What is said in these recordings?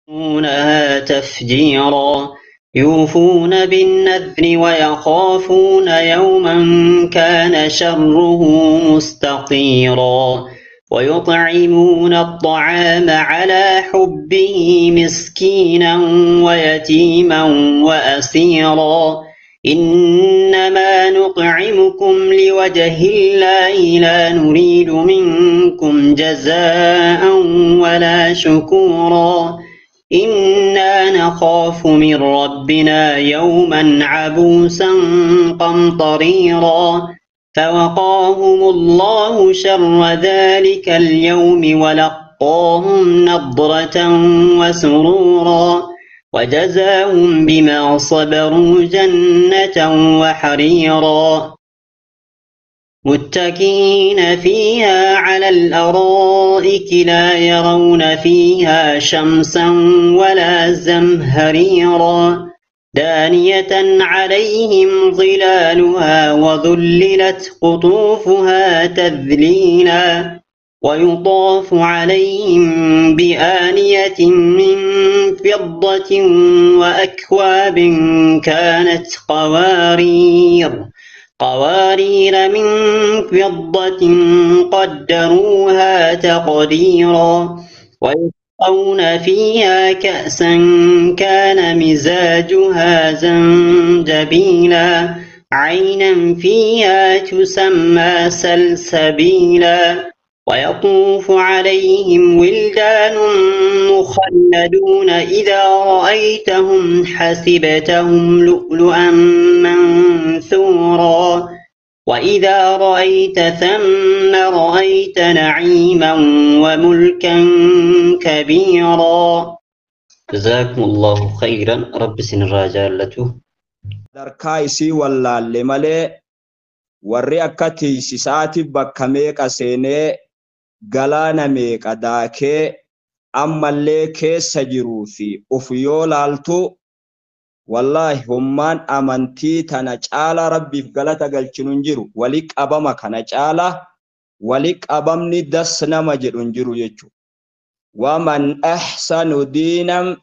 يفجرونها تفجيرا يوفون بالنذر ويخافون يوما كان شره مستطيرا ويطعمون الطعام على حبه مسكينا ويتيما وأسيرا إنما نطعمكم لوجه الله لا نريد منكم جزاء ولا شكورا إنا نخاف من ربنا يوما عبوسا قمطريرا فوقاهم الله شر ذلك اليوم ولقاهم نضرة وسرورا وجزاهم بما صبروا جنة وحريرا متكئين فيها على الأرائك لا يرون فيها شمسا ولا زمهريرا دانية عليهم ظلالها وذللت قطوفها تذليلا ويطاف عليهم بآنية من فضة وأكواب كانت قوارير من فضة قدروها تقديرا ويسقون فيها كأسا كان مزاجها زنجبيلا عينا فيها تسمى سلسبيلا ويطوف عليهم ولدان مخلدون إذا رأيتهم حسبتهم لؤلؤا منثورا وإذا رأيت ثم رأيت نعيما وملكا كبيرا جزاكم الله خيرا رب سن الرجالته دركايسي ولا لمالي warri akka tiisisaati bakka meeqa seenee galaana meeqa daakee ammallee keessa jiruu fi uf yoo laaltu wallahi hummaan amantii tana caala rabbiif galata galchinuun jiru wali qabama kana caala wali qabamni das nama jedhun jiru jechu waman ahsanu diinan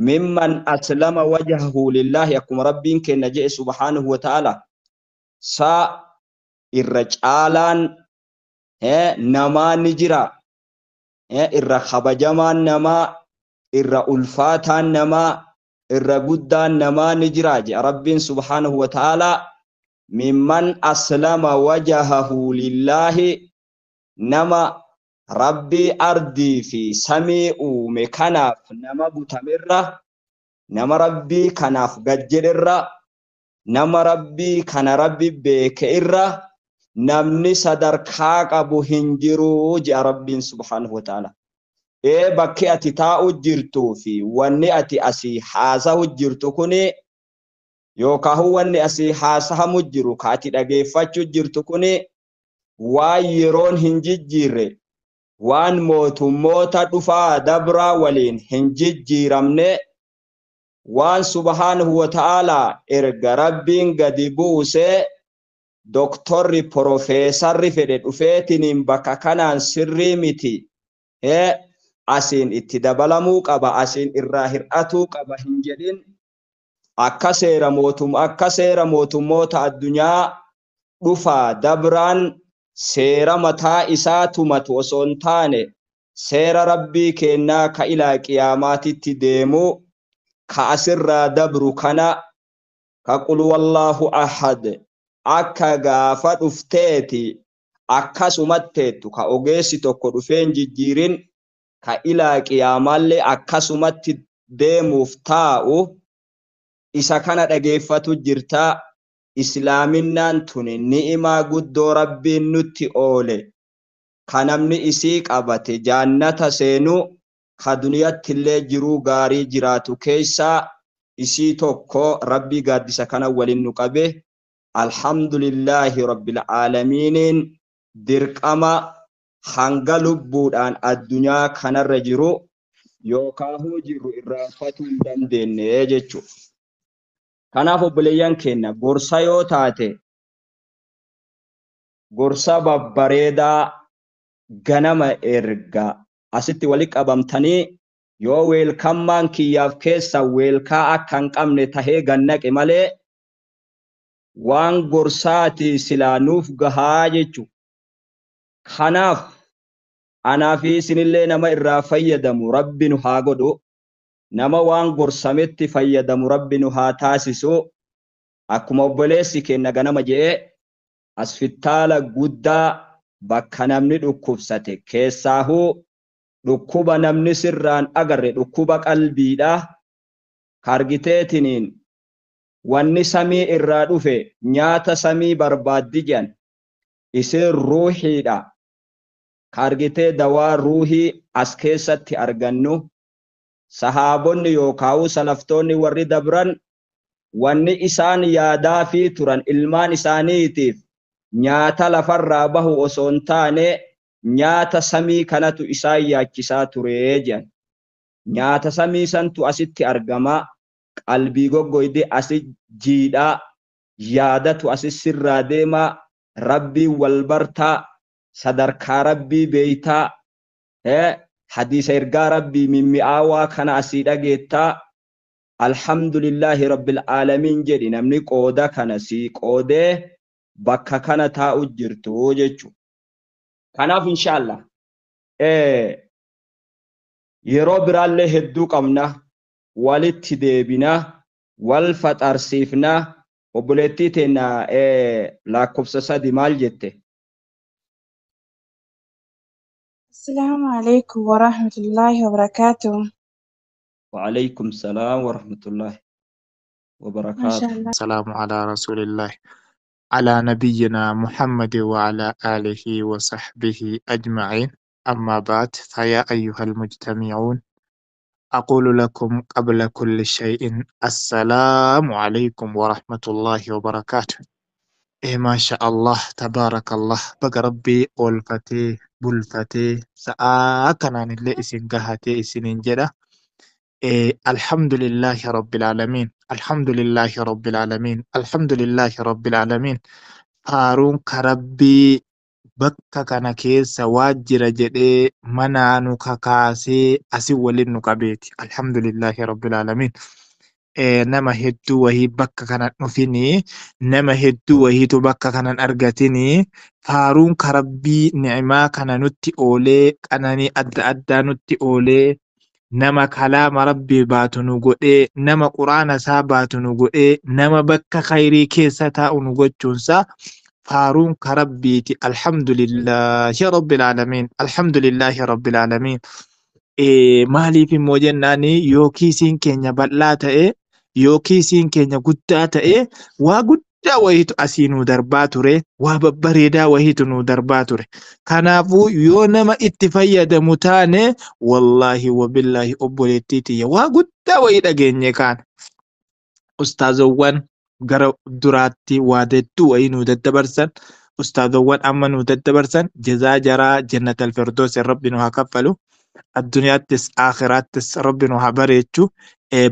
mimman aslama wajhahu lillahi akkuma rabbiin kenna jedhe subhanahu wa ta'ala sa irra caalaan namaa ni jira irra kabajamaan namaa irra ulfaataan namaa irra guddaan namaa ni jira jedha rabbiin subhanahu wa ta'ala mimman aslama wajahahu lillahi nama rabbii ardii fi samii uume kanaaf nama butamirra nama rabbii kanaaf gajjedherra nama rabbii kana rabbi beeke irra namni sadarkaa qabu hin jiru jedha rabbiin subhanahu wa ta'ala bakki ati taa'u jirtuu fi wanni ati asii haasahu jirtu kuni yookaan wanni asii haasahamu jiru ka ati dhageeffachuu jirtu kuni waan yeroon hin jijjiirre waan mootummoota dhufaa dabraa waliin hin jijjiiramne waan subhanahu wa ta'ala erga rabbiin gadi buuse doktorri profeesarri fedhe dhufeetiniin bakka kanaan sirrii miti asiin itti dabalamuu qaba asiin irraa hir'atuu qaba hin jedhin akka seera mootummoota addunyaa dhufaa dabraan seera mataa isaa tumatu osoo hin taane seera rabbii kennaa ka ilaa qiyaamaatitti deemuu ka asirraa dabru kana ka qul wallahu ahad akka gaafa dhufteeti akkasumatteettu ka ogeessi tokko dhufeen jijjiirin ka ilaa qiyaamaallee akkasumatti deemuuf taa'u isa kana dhageeffatu jirta islaaminaan tuni ni'imaa guddoo rabbiin nutti oole ka namni isii qabate jaannata seenuu ka duniyatti illee jiruu gaarii jiraatu keessaa isii tokko rabbii gaaddisa kana waliin nu qabe alhamdulillahi rabbil aalamiiniin dirqama hanga lubbuudhaan addunyaa kanarra jiru yookaan jiru irraanfatuu hin dandeenye jechuudha. Kanaaf obboleeyyan keenya gorsa yoo taate gorsa babbareedaa ganama erga asitti wali qabamtanii yoo weelkammaan kiyyaaf keessa weelkaa akka hin qabne tahee gannaqe malee waan gorsaati silaa nuuf gahaa jechu. Kanaaf anaa fi isinillee nama irraa fayyadamu rabbi nu haa godhu, nama waan gorsametti fayyadamu rabbi nu haa taasisu. Akkuma obboleessi keenya ganama jedhee hospitaala guddaa bakka namni dhukkubsate keessaahuu dhukkuba namni sirraan agarre dhukkuba qalbiidha. Kargiteetiniin wanni samii irraa dhufe nyaata samii barbaaddi jedhan isin ruuhiidha. Kargitee dawaa ruuhii as keessatti argannu sahaabonni yookaan salaftoonni warri dabran wanni isaan yaadaa fi turan ilmaan isaaniitiif nyaata lafarraa bahu osoo hin taane nyaata samii kanatu isaan yaachisaa turee jedhan. Nyaata samii santu asitti argama. Qalbii goggoyde asi jiidhaa, yaadatu asi sirraa deema, rabbii wal bartaa, sadarkaa rabbii beeytaa, hadiisa ergaa rabbii mimmi'aawaa kana asii dhageettaa. Alhamdulillahi rabbil aalamiin jedhi namni qooda kana sii qoodee bakka kana taa'u jirtu jechu. Kanaaf inshaallah yeroo biraallee hedduu qabna, walitti deebina, wal faxarsiifna. Obboleettii teenya lakkoofsa 3 maal jette? السلام عليكم ورحمة الله وبركاته. وعليكم السلام ورحمة الله ما وبركاته. شاء الله. السلام على رسول الله على نبينا محمد وعلى آله وصحبه أجمعين. أما بعد فيا أيها المجتمعون أقول لكم قبل كل شيء السلام عليكم ورحمة الله وبركاته. ما شاء الله تبارك الله بقى ربي أولفتي بلفتي سآكنا اللي إسن قهتي إسنين جدا. الحمد لله رب العالمين، الحمد لله رب العالمين، الحمد لله رب العالمين. هارون كربي bakka kana keessa waajjira jedhee mana nu kakaasee asii waliin nu qabeeti. Alhamdulillahi rabbil alamin. Nama hedduu wahii bakka kanan dhufini, nama hedduu wahiitu bakka kanan argatini. Haaruun karabbii ni'imaa kana nutti oolee, qananii adda addaa nutti oolee, nama kalaama rabbii baatu nu godhee, nama quraana isaa baatu nu godhee, nama bakka khayrii keessa taa'u nu gochuunsa هارون كربيتي. الحمد لله رب العالمين، الحمد لله رب العالمين. مالي في موجناني يوكي سين كينيا بلاتة يوكي سين كينيا قداتة وقدا وهيتو أسينو درباتوري وببريدا وهيتو نو درباتوري. كنافو يونما اتفايد متاني والله وبالله أبوليتيتي وقدا وهيدا جيني كان أستاذوان gara duraatti waadettuu wayii nu daddabarsan ustaadowwan amma nu daddabarsan jazaa jaraa jannatal firdoos rabbi nu haa kaffalu, addunyaattis aakhiraattis rabbi nu haa bareechu,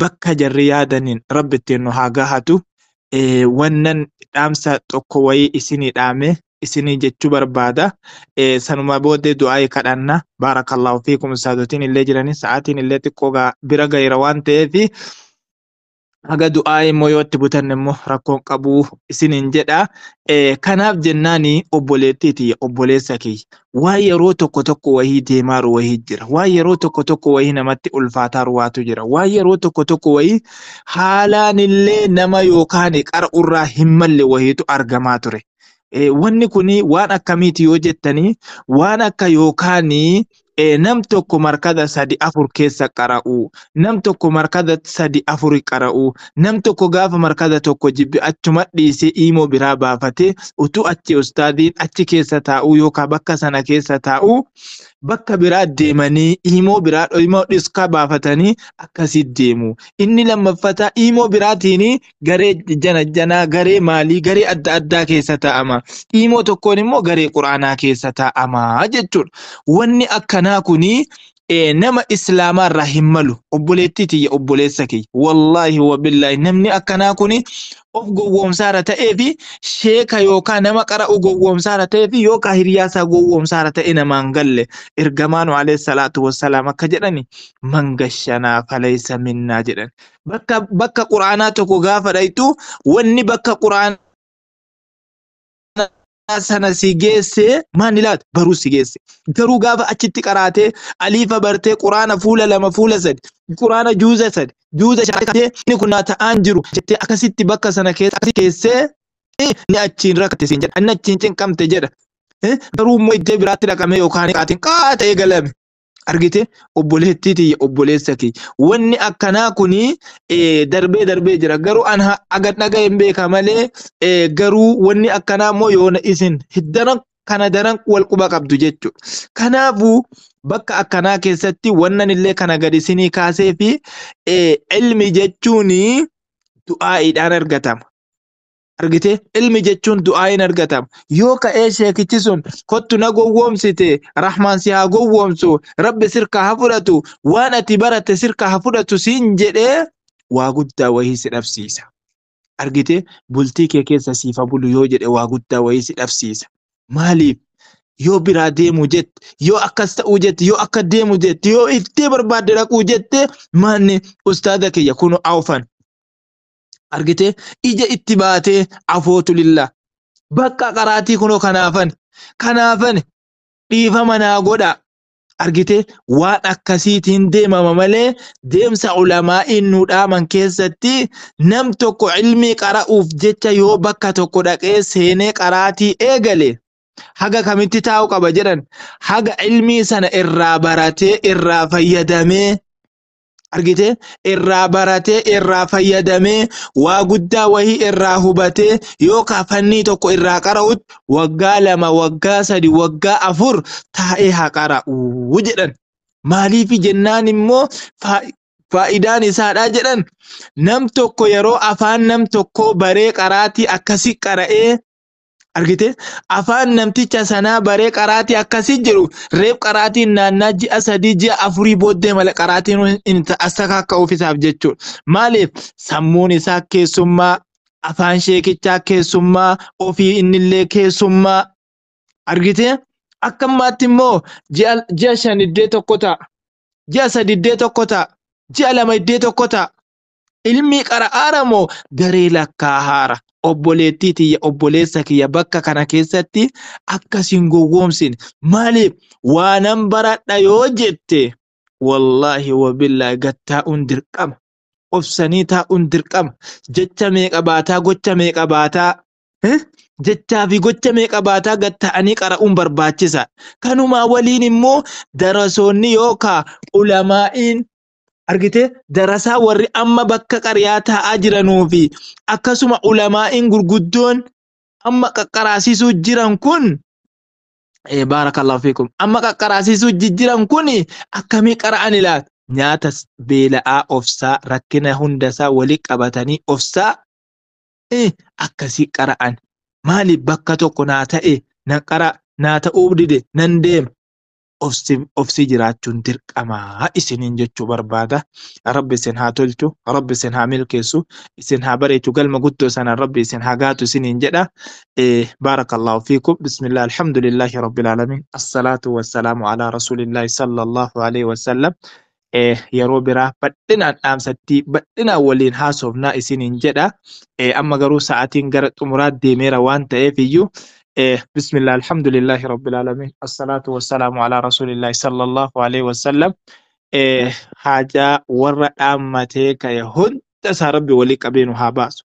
bakka jarri yaadaniin rabbi ittiin nu haa gahatu. Wannan dhaamsa tokko wayii isinii dhaame isinii jechuu barbaada. Sanuma booddee du'aa kadhanna. Baarakallahu fiikum. Ustaadotiin illee jiranii sa'aatiin illee xiqqoo bira gayra waan ta'eef haga du'aa immoo yoo itti butan immoo rakkoon qabu isiniin jedha. Kanaaf jennaani obboleettiiti obboleessa kiyya. Waa yeroo tokko tokko wahii deemaaru wahii jira. Waa yeroo tokko tokko wahii namatti ulfaataaru waatu jira. Waa yeroo tokko tokko wahii haalaan illee nama yookaan qar'urraa hin malle wahiitu argamaa ture. Wanni kuni waan akkamiiti yoo jettanii waan akka yookaanii nam tokko markada 3-4 keessa qara'u, nam tokko markada 3-4 qara'u, nam tokko gaafa markada tokko jibbi achuma dhiisee imoo biraa baafate utuu achi ustaadiin achi keessa taa'u yookaan bakka sana keessa taa'u bakka biraa deemanii imoo biraa imoo dhiska baafatanii akkasii deemu. Inni lammaffata imoo biraatiin garee jana garee maalii garee adda addaa keessa taa'ama. Imoo tokkoon immoo garee quraanaa keessa taa'ama jechuudha. Wanni akkanaa kuni nama islaamaa irraa hin malu obboleettiiti ya obboleessa kiyya wallaahi wabillahi namni akkanaa kuni of gowwoomsaara ta'ee fi sheeka yookaan nama qara'u gowwoomsaara ta'ee fi yookaan hiriyaasaa gowwoomsaara ta'e namaan galle ergamaanu alayhi salaatu wassalaam akka jedhani mangashanaa falaysa minnaa jedhan bakka quraanaa tokko gaafa dhaytu wanni bakka quraanaa sana si geesse maani laata baruu si geesse garuu gaafa achitti qaraatee aliifa bartee quraana fuula lama fuula sadi quraana juuza sadi juuza shaakatee inni kun ta'aan jiru jettee akkasitti bakka sana keessee ni achiin rakkate siin jedha inni achiin cinqamte jedha garuu immoo iddoo biraatti dhaqamee yookaan qaatiin qaata'ee galame argite obboleettiiti obboleessa kee wanni akkanaa kuni darbee jira garuu an aga dhaga'e hin beeka malee garuu wanni akkanaa immoo yoona isin hiddaran kana daran wal quba qabdu jechuudha kanaafuu bakka akkanaa keessatti wannan illee kana gad isinii kaasee fi ilmi jechuun du'aa'iidhaan argatama argite ilmi jechuun du'aa'iin argatama yoo ka'ee sheekichi sun kottu na gowwoomsite rahmaan si haa gowwoomsu rabbi sirkaa haa fudhatu waan ati baratte sirkaa haa fudhatu siin jedhee waa guddaa wahii si dhabsiisa argite bultii kee keessa siifa bulu yoo jedhe waa guddaa wahii si dhabsiisa maaliif yoo biraa deemu jette yoo akkas ta'uu jette yoo akka deemu jette yoo iftee barbaadde dhaquu jette maanni ustaada kiyya kunu awfan argite ija itti baatee afootu lillah bakka qaraatii kunoo kanaafan dhiifama naa godha argite waan akkasiitiin deemama malee deemsa ulamaa'iin nu dhaaman keessatti nam tokko ilmii qara'uuf jecha yoo bakka tokko dhaqee seenee qaraatii eegale haga kamitti taa'u qaba jedhan haga ilmii sana irraa baratee irraa fayyadamee argite irraa baratee irraa fayyadamee waa guddaa wahii irraa hubatee yoo kaafannii tokko irraa qara'ut waggaa 2 waggaa 3 waggaa 4 taa'ee haa qara'u jedhan maaliif jennaan immoo faayidaan isaadha jedhan nam tokko yeroo afaan nam tokko baree qaraatii akkasi qara'ee argite afaan namticha sanaa baree qaraatii akkasi jiru reeb qaraatiin naannaa ji'a 3 ji'a 4 booddee mala qaraatiin inni asaka akka ofisaaf jechuudha maaliif sammuun isaa keessummaa afaan sheekichaa keessummaa ofii innillee keessummaa argite akkamatti immoo ji'a 5 iddee tokko ta'a ji'a 3 iddee tokko ta'a ji'a 2 iddee tokko ta'a ilmi qara'aara moo garee lakkaahaara obboleettiiti obboleessa kiyya bakka kana keessatti akkasiin gowwoomsin maaliif waanan baradha yoo jette wallahi wabillahi gattaa'uun dirqama obsanii taa'uun dirqama jecha meeqa baataa gocha meeqa baataa jechaa fi gocha meeqa baataa gatta'anii qara'uun barbaachisa kanumaa waliin immoo darasoonni yookaan ulamaa'iin argite darasaa warri amma bakka qaryaa taa'aa jiranuu fi akkasuma ulamaa'iin gurguddoon amma qaqqaraasisuu jiran kun baarakallahu fiikum amma qaqqaraasisuu jiran kun akkamii qara'an ilaata nyaata beela'aa ofsaa rakkina hundasaa walii qabatanii ofsaa akkasii qara'an maaliif bakka tokko naa ta'e nan qara naa ta'uu dide nan deema ofsi jiraachuun dirqamaa isiniin jechuu barbaada rabbi isin haa tolchu rabbi isin haa milkeessu isin haa bareechu galma guddoo sana rabbi isin haa gaatu isiniin jedha baarakallahu fiikum bismillah alhamdulillahi rabbil alamin assalatu wassalamu ala rasulillahi sallallahu alaihi wasallam yeroo biraa badhinaan dhaamsatti badhinaan waliin haasofnaa isiniin jedha amma garuu sa'aatiin gara xumuraa deemeera waan ta'eef iyyuu بسم الله الحمد لله رب العالمين الصلاة والسلام على رسول الله صلى الله عليه وسلم حاجة ورى أمتك يهود تسا ربي وليك أبينها باسو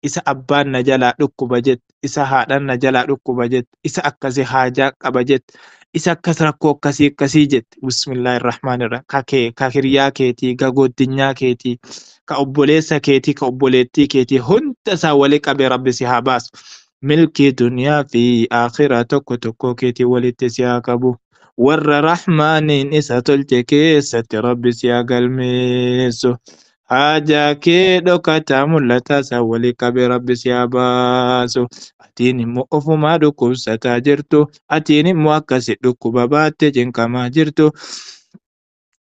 إسا أبان نجلا لكو بجت إسا هادان نجلا لكو بجت إسا أكسي حاجة أبجت إسا كسركو كسي جت بسم الله الرحمن الرحيم كاكريا كيتي كاقود دنيا كيتي كأبوليسا كيتي كأبوليتي كيتي هند تسا وليك أبي ربي سيها باسو ملكي دنيا في آخرة توكو كيتي ولت سياقبو ور رحمن إسا تلتكي ست ربي سياق الميسو حاجة كيدو كتامل تسوليك بربي سياباسو أتيني مؤفو ما دوكو ستاجرتو أتيني مؤكسي دوكو بابات جنك ما جرتو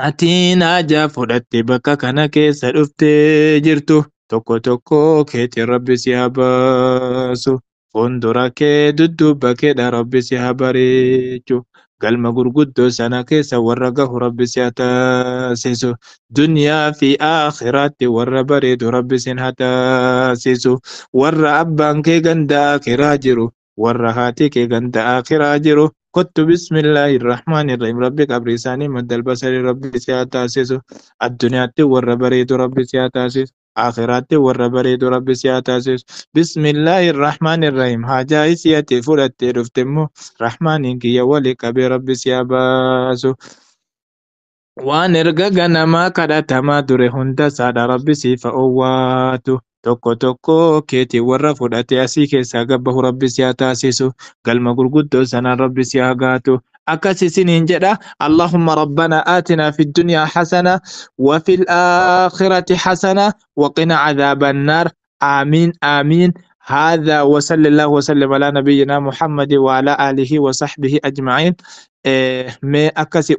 Atiin haja fudhatte bakka kana keessa dhuftee jirtu tokko tokko keetiin rabbi si haa baasu. Fuuldura kee dudduuba keedha rabbi si haa bareechu. Galma gurguddoo sana keessa warra gahu rabbi si haa taasisu. Duniyaa fi akhiraatti warra bareedu rabbi si haa taasisu. Warra abbaan kee ganda akhiraa jiru warra haati kee ganda akhiraa jiru. كنت بسم الله الرحمن الرحيم ربي قبر ساني مد البصر ربي سياتاسس الدنيا ور بريد ربي سياتاسس آخرات ور بريد ربي سياتاسس بسم الله الرحمن الرحيم حاجة سياتي فرت رفتمو رحمن إنك يا ولي كبير ربي سياباسو waan erga ganamaa kadhatamaa ture hunda saadha rabbi siif owwaatu tokko tokko keetii warra fudhate asii keessaa gabbahu rabbi si haa taasisu galma gurguddoo sanaan rabbi si haa gaatu akkas isiniin jedha allahumma rabbana aatina fi الدنيا حسنة وفي الآخرة حسنة وقنا عذاب النار آمين آمين هذا وصلى الله وسلم على نبينا محمد وعلى آله وصحبه أجمعين ما أكسي